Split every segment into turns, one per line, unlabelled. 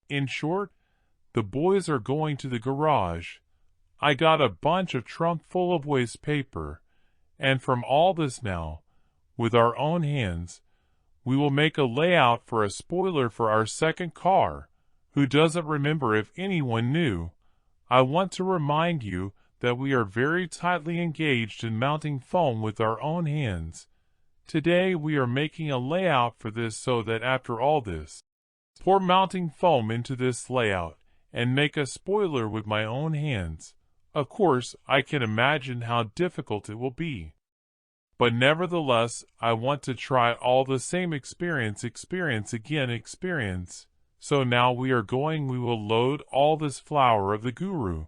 In short, the boys are going to the garage. I got a bunch of trunk full of waste paper, and from all this now, with our own hands, we will make a layout for a spoiler for our second car. Who doesn't remember if anyone knew? I want to remind you that we are very tightly engaged in mounting foam with our own hands. Today we are making a layout for this so that after all this, pour mounting foam into this layout and make a spoiler with my own hands. Of course, I can imagine how difficult it will be. But nevertheless, I want to try all the same experience. So now we will load all this flour of the guru,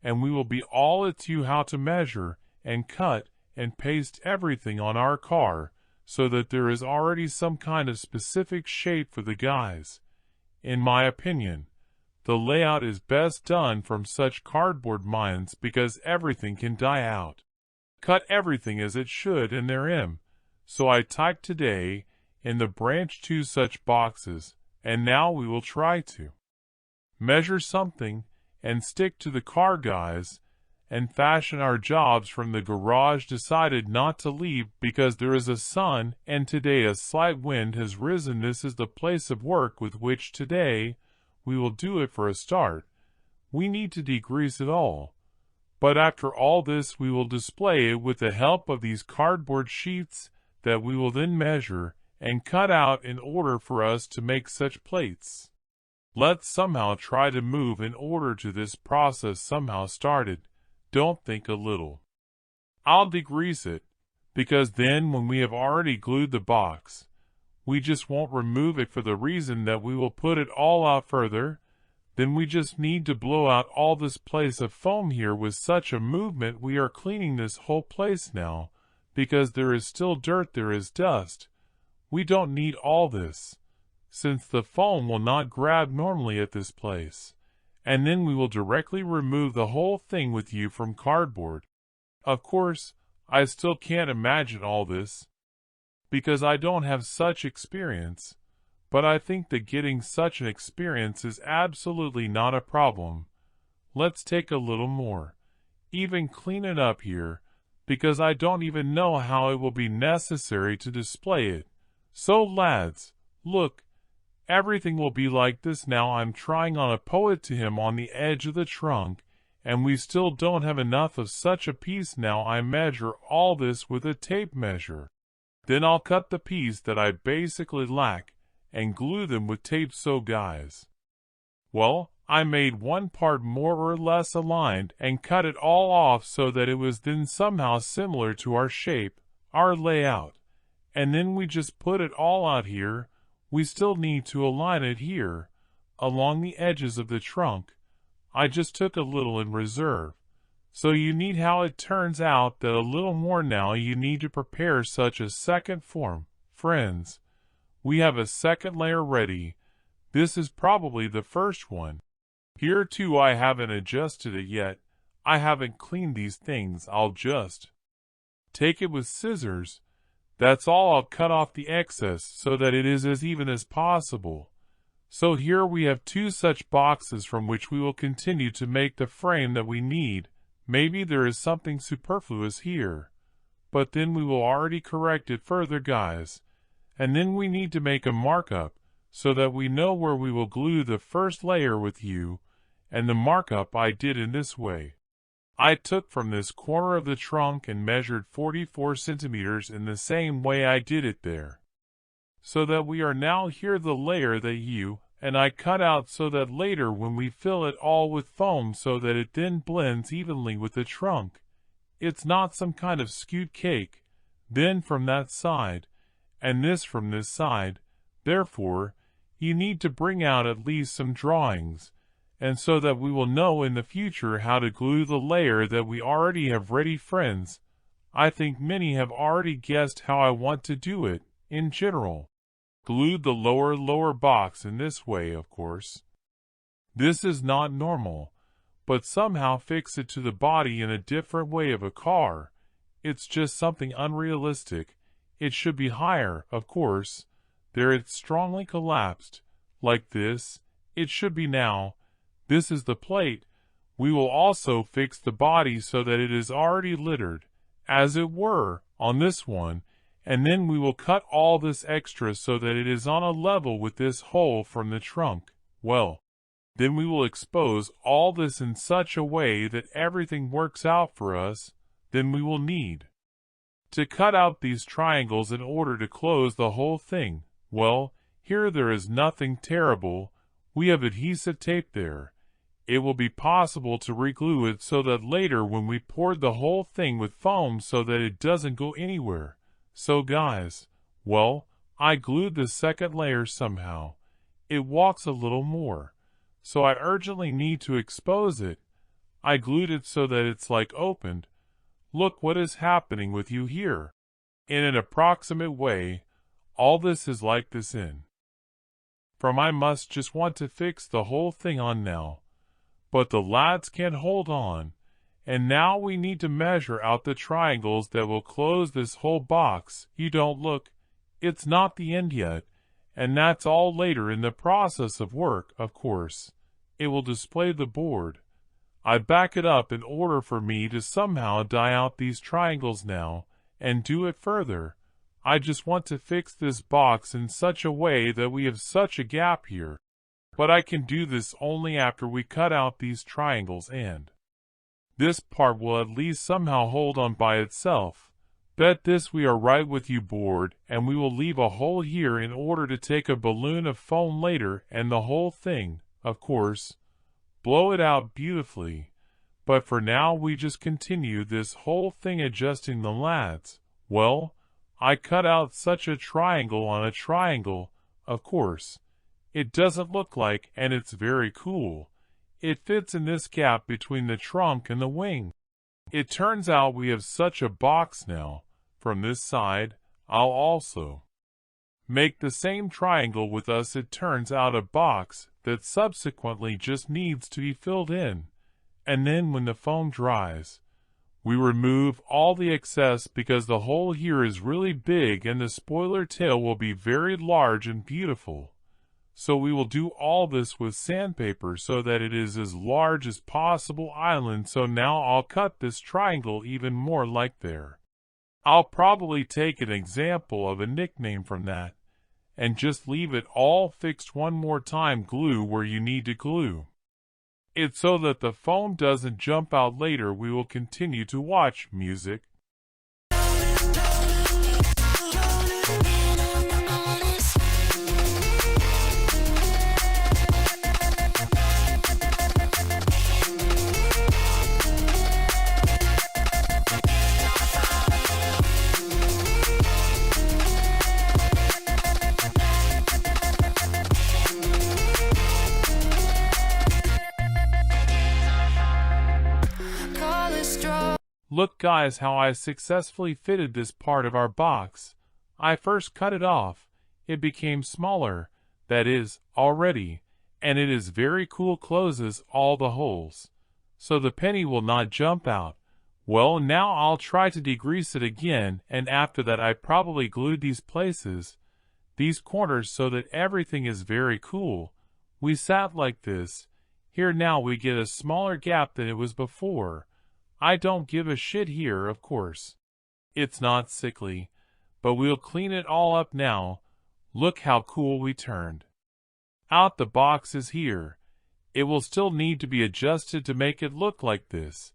and we will be all at you how to measure and cut and paste everything on our car, so that there is already some kind of specific shape for the guys. In my opinion, the layout is best done from such cardboard minds because everything can die out. Cut everything as it should in their M. So I typed today in the branch 2 such boxes, and now we will try to measure something and stick to the car guys and fashion our jobs from the garage. Decided not to leave because there is a sun and today a slight wind has risen. This is the place of work with which today we will do it for a start. We need to degrease it all. But after all this we will display it with the help of these cardboard sheets that we will then measure and cut out in order for us to make such plates. Let's somehow try to move in order to this process somehow started. Don't think a little. I'll degrease it, because then when we have already glued the box, we just won't remove it for the reason that we will put it all out further. Then we just need to blow out all this place of foam here with such a movement. We are cleaning this whole place now, because there is still dirt, there is dust. We don't need all this, since the foam will not grab normally at this place. And then we will directly remove the whole thing with you from cardboard. Of course, I still can't imagine all this, because I don't have such experience. But I think that getting such an experience is absolutely not a problem. Let's take a little more. Even clean it up here, because I don't even know how it will be necessary to display it. So lads, look, everything will be like this now. I'm trying on a poet to him on the edge of the trunk, and we still don't have enough of such a piece now. I measure all this with a tape measure. Then I'll cut the piece that I basically lack, and glue them with tape. So guys, well, I made one part more or less aligned and cut it all off so that it was then somehow similar to our shape, our layout. And then we just put it all out here. We still need to align it here, along the edges of the trunk. I just took a little in reserve. So you need how it turns out that a little more now you need to prepare such a second form. Friends, we have a second layer ready. This is probably the first one. Here too I haven't adjusted it yet. I haven't cleaned these things. I'll just take it with scissors. That's all. I'll cut off the excess so that it is as even as possible. So here we have 2 such boxes from which we will continue to make the frame that we need. Maybe there is something superfluous here, but then we will already correct it further guys. And then we need to make a markup so that we know where we will glue the first layer with you, and the markup I did in this way. I took from this corner of the trunk and measured 44 centimeters in the same way I did it there. So that we are now here the layer that you and I cut out so that later when we fill it all with foam so that it then blends evenly with the trunk. It's not some kind of skewed cake. Then from that side, and this from this side, therefore, you need to bring out at least some drawings, and so that we will know in the future how to glue the layer that we already have ready. Friends, I think many have already guessed how I want to do it. In general, glued the lower box in this way, of course. This is not normal, but somehow fix it to the body in a different way of a car. It's just something unrealistic. It should be higher, of course. There it's strongly collapsed, like this. It should be now. This is the plate. We will also fix the body so that it is already littered, as it were, on this one, and then we will cut all this extra so that it is on a level with this hole from the trunk. Well, then we will expose all this in such a way that everything works out for us. Then we will need to cut out these triangles in order to close the whole thing. Well, here there is nothing terrible. We have adhesive tape there. It will be possible to reglue it so that later when we poured the whole thing with foam so that it doesn't go anywhere. So guys, well, I glued the second layer somehow. It walks a little more. So I urgently need to expose it. I glued it so that it's like opened. Look what is happening with you here. In an approximate way, all this is like this in. From I must just want to fix the whole thing on now. But the lads can't hold on. And now we need to measure out the triangles that will close this whole box. You don't look. It's not the end yet. And that's all later in the process of work, of course. It will display the board. I back it up in order for me to somehow die out these triangles now, and do it further. I just want to fix this box in such a way that we have such a gap here. But I can do this only after we cut out these triangles and this part will at least somehow hold on by itself. Bet this we are right with you board, and we will leave a hole here in order to take a balloon of foam later and the whole thing, of course, blow it out beautifully. But for now we just continue this whole thing adjusting the lads. Well, I cut out such a triangle on a triangle, of course. It doesn't look like, and it's very cool. It fits in this gap between the trunk and the wing. It turns out we have such a box now. From this side, I'll also make the same triangle with us. It turns out a box that subsequently just needs to be filled in. And then when the foam dries, we remove all the excess because the hole here is really big and the spoiler tail will be very large and beautiful. So we will do all this with sandpaper so that it is as large as possible island. So now I'll cut this triangle even more like there. I'll probably take an example of a nickname from that and just leave it all fixed one more time. Glue where you need to glue it so that the foam doesn't jump out later. We will continue to watch music. Look guys how I successfully fitted this part of our box. I first cut it off. It became smaller, that is, already, and it is very cool, closes all the holes. So the penny will not jump out. Well, now I'll try to degrease it again, and after that I probably glued these places, these corners, so that everything is very cool. We sat like this. Here now we get a smaller gap than it was before. I don't give a shit here, of course. It's not sickly, but we'll clean it all up now. Look how cool we turned out. The box is here. It will still need to be adjusted to make it look like this.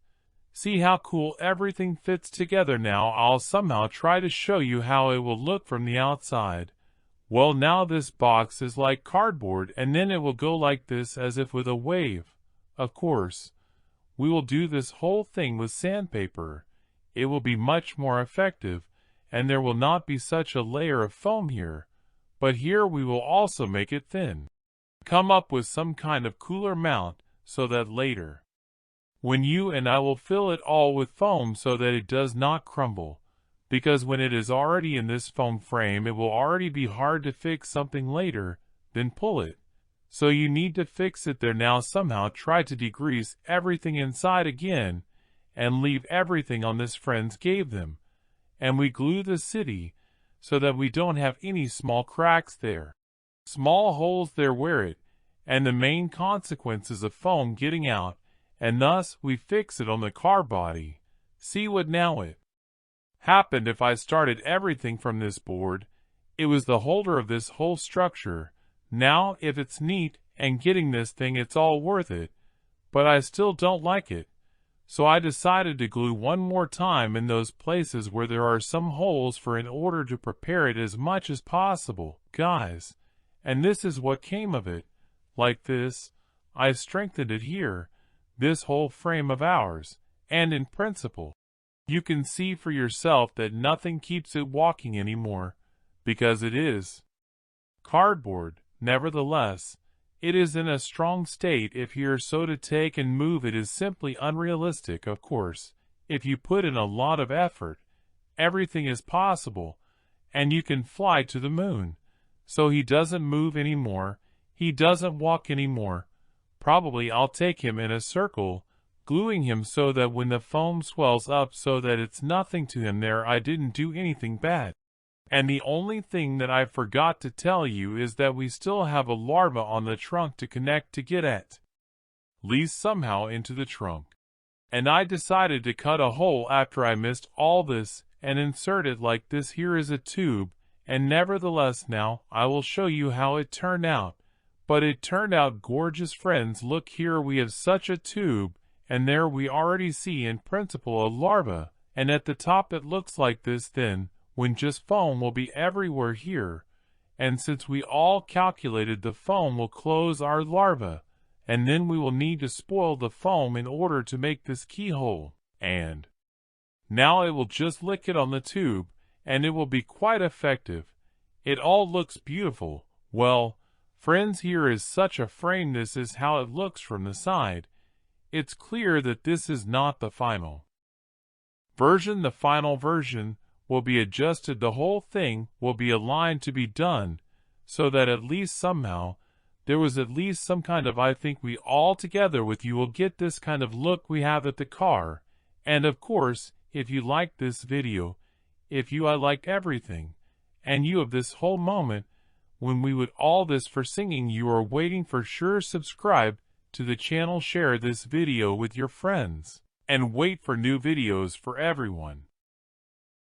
See how cool everything fits together now. I'll somehow try to show you how it will look from the outside. Well, now this box is like cardboard, and then it will go like this as if with a wave. Of course, we will do this whole thing with sandpaper. It will be much more effective, and there will not be such a layer of foam here. But here we will also make it thin. Come up with some kind of cooler mount, so that later, when you and I will fill it all with foam so that it does not crumble. Because when it is already in this foam frame, it will already be hard to fix something later, then pull it. So you need to fix it there now somehow. Try to degrease everything inside again and leave everything on this friends gave them. And we glue the city so that we don't have any small cracks there. Small holes there where it and the main consequence is of foam getting out, and thus we fix it on the car body. See what now it happened if I started everything from this board. It was the holder of this whole structure. Now if it's neat and getting this thing, it's all worth it, but I still don't like it. So I decided to glue one more time in those places where there are some holes in order to prepare it as much as possible, guys. And this is what came of it. Like this, I strengthened it here, this whole frame of ours, and in principle, you can see for yourself that nothing keeps it walking anymore, because it is cardboard. Nevertheless, it is in a strong state. If you're so to take and move it is simply unrealistic. Of course, if you put in a lot of effort, everything is possible, and you can fly to the moon. So he doesn't move anymore, he doesn't walk anymore. Probably I'll take him in a circle, gluing him so that when the foam swells up so that it's nothing to him there, I didn't do anything bad. And the only thing that I forgot to tell you is that we still have a larva on the trunk to connect to get at least somehow into the trunk. And I decided to cut a hole after I missed all this and insert it like this. Here is a tube, and nevertheless now I will show you how it turned out. But it turned out gorgeous, friends. Look here, we have such a tube, and there we already see in principle a larva, and at the top it looks like this. Then when just foam will be everywhere here, and since we all calculated the foam will close our larva, and then we will need to spoil the foam in order to make this keyhole, and now it will just lick it on the tube, and it will be quite effective. It all looks beautiful. Well, friends, here is such a frame. This is how it looks from the side. It's clear that this is not the final version. The final version will be adjusted. The whole thing will be aligned to be done, so that at least somehow there was at least some kind of, I think we all together with you will get this kind of look we have at the car. And of course, if you like this video, I like everything, and you have this whole moment when we would all this for singing you are waiting for, sure subscribe to the channel, share this video with your friends, and wait for new videos for everyone.